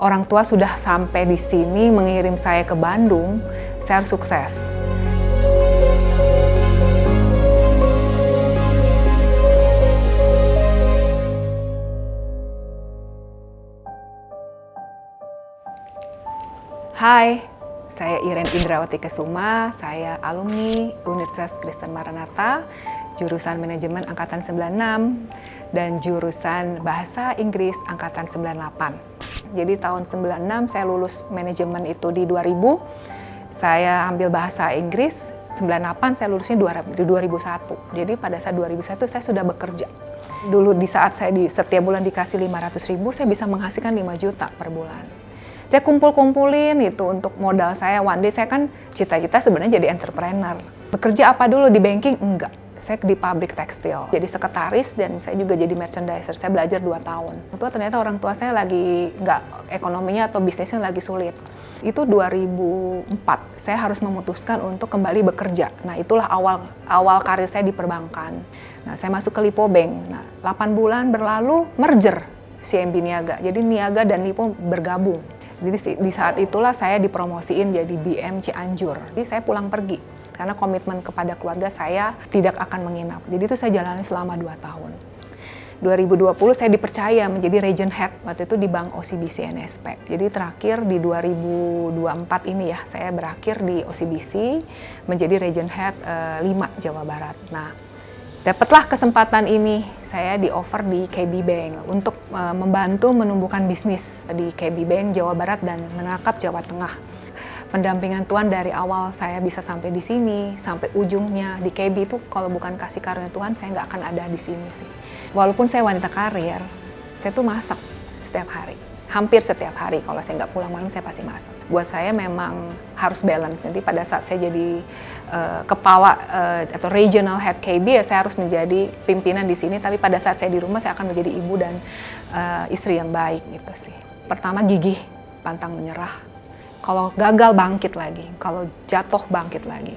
Orang tua sudah sampai di sini mengirim saya ke Bandung, saya harus sukses. Hai, saya Iren Indrawati Kesuma, saya alumni Universitas Kristen Maranatha, jurusan Manajemen Angkatan 96, dan jurusan Bahasa Inggris Angkatan 98. Jadi tahun 96 saya lulus manajemen itu di 2000, saya ambil Bahasa Inggris, 98 saya lulusnya di 2001. Jadi pada saat 2001 saya sudah bekerja. Dulu di saat saya setiap bulan dikasih 500.000, saya bisa menghasilkan 5 juta per bulan. Saya kumpul-kumpulin itu untuk modal saya. One day saya kan cita-cita sebenarnya jadi entrepreneur. Bekerja apa dulu di banking? Enggak. Saya di pabrik tekstil. Jadi sekretaris dan saya juga jadi merchandiser. Saya belajar 2 tahun. Ternyata orang tua saya lagi nggak, ekonominya atau bisnisnya lagi sulit. Itu 2004. Saya harus memutuskan untuk kembali bekerja. Nah, itulah awal karir saya di perbankan. Nah, saya masuk ke Lipo Bank. Nah, 8 bulan berlalu merger CIMB Niaga. Jadi Niaga dan Lipo bergabung. Jadi di saat itulah saya dipromosiin jadi BM Cianjur. Jadi saya pulang pergi karena komitmen kepada keluarga saya tidak akan menginap. Jadi itu saya jalani selama 2 tahun. 2020 saya dipercaya menjadi Region Head waktu itu di Bank OCBC NSP. Jadi terakhir di 2024 ini ya, saya berakhir di OCBC menjadi Region Head 5 Jawa Barat. Nah, dapatlah kesempatan ini, saya di-offer di KB Bank untuk membantu menumbuhkan bisnis di KB Bank Jawa Barat dan menangkap Jawa Tengah. Pendampingan Tuhan dari awal saya bisa sampai di sini, sampai ujungnya di KB itu kalau bukan kasih karunia Tuhan, saya nggak akan ada di sini sih. Walaupun saya wanita karir, saya tuh masak setiap hari. Hampir setiap hari, kalau saya nggak pulang malam, saya pasti masak. Buat saya memang harus balance. Nanti pada saat saya jadi kepala atau regional head KB, ya saya harus menjadi pimpinan di sini. Tapi pada saat saya di rumah, saya akan menjadi ibu dan istri yang baik gitu sih. Pertama gigih, pantang menyerah. Kalau gagal bangkit lagi, kalau jatuh bangkit lagi.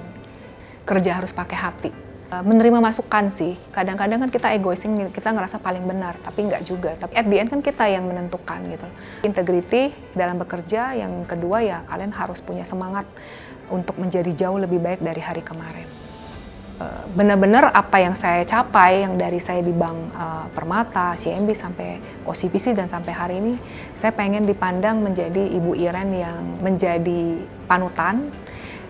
Kerja harus pakai hati. Menerima masukan sih, kadang-kadang kan kita egois, kita ngerasa paling benar, tapi nggak juga. Tapi at the end kan kita yang menentukan gitu. Integrity dalam bekerja, yang kedua ya kalian harus punya semangat untuk menjadi jauh lebih baik dari hari kemarin. Benar-benar apa yang saya capai, yang dari saya di Bank Permata, CIMB sampai OCBC dan sampai hari ini, saya pengen dipandang menjadi Ibu Iren yang menjadi panutan,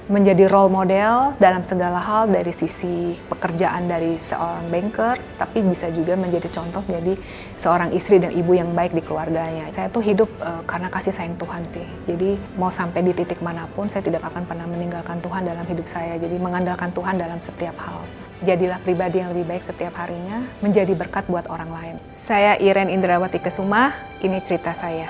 menjadi role model dalam segala hal dari sisi pekerjaan dari seorang bankers, tapi bisa juga menjadi contoh menjadi seorang istri dan ibu yang baik di keluarganya. Saya tuh hidup karena kasih sayang Tuhan sih. Jadi mau sampai di titik manapun, saya tidak akan pernah meninggalkan Tuhan dalam hidup saya. Jadi mengandalkan Tuhan dalam setiap hal. Jadilah pribadi yang lebih baik setiap harinya, menjadi berkat buat orang lain. Saya Iren Indrawati Kesuma, ini cerita saya.